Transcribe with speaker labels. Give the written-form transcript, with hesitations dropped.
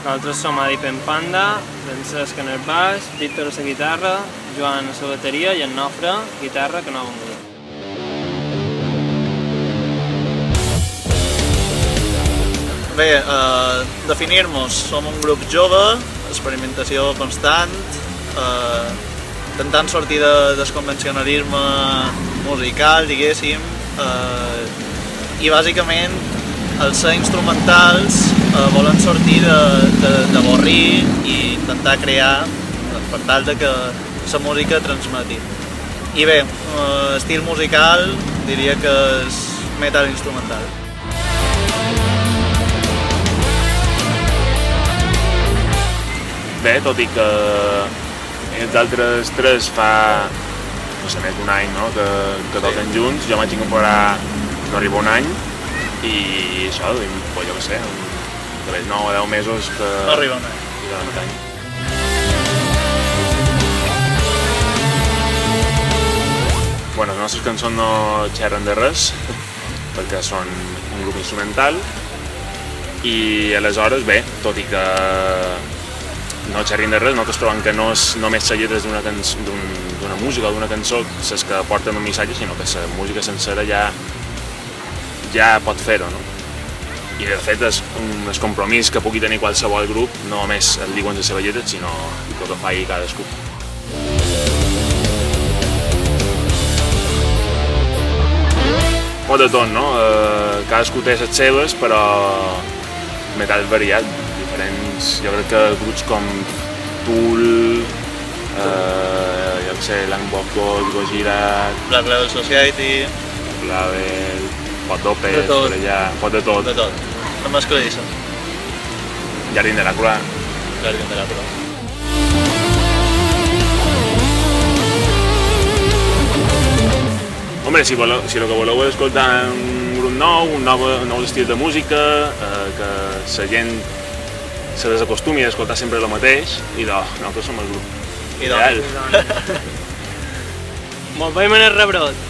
Speaker 1: Nosaltres som Adi Pempanda, Francesc en el baix, Víctor a la guitarra, Joan a la bateria i en Nofre, guitarra, que no ha vengut.
Speaker 2: Bé, definir-nos, som un grup jove, experimentació constant, intentant sortir del convencionalisme musical, diguéssim, i bàsicament els ser instrumentals volen sortir d'avorrir i intentar crear per tal de que la música transmeti. I bé, estil musical diria que és metal instrumental.
Speaker 3: Bé, tot i que els altres tres fa no sé, més d'un any, no? que toquen junts, jo vaig incorporar no arriba un any i això, pues, jo què sé, de les 9 o 10 mesos que...
Speaker 2: No arriba un any.
Speaker 3: Bueno, les nostres cançons no xerren de res, perquè són un grup instrumental i aleshores, bé, tot i que no xerrin de res, nosaltres trobem que no és només les lletres d'una música o d'una cançó les que porten un missatge, sinó que la música sencera ja pot fer-ho, no? I de fet el compromís que pugui tenir qualsevol grup no només el diuen les seves lletres, sinó el que faci cadascú. Molt de tot, no? Cadascú té les seves, però metal variat, diferents, jo crec que grups com Tool, jo què sé, Langboko, Gojira,
Speaker 2: Black Label Society,
Speaker 3: Label, Potopes, per allà, pot de tot.
Speaker 2: De tot, no m'escudissa.
Speaker 3: Jardín de la Cura.
Speaker 2: Jardín de la Cura.
Speaker 3: Home, si el que voleu és escoltar un grup nou, un nou estil de música, que la gent se desacostumi a escoltar sempre el mateix, i nosaltres som el grup.
Speaker 2: Ideal.
Speaker 1: Molt veiem en el rebrot.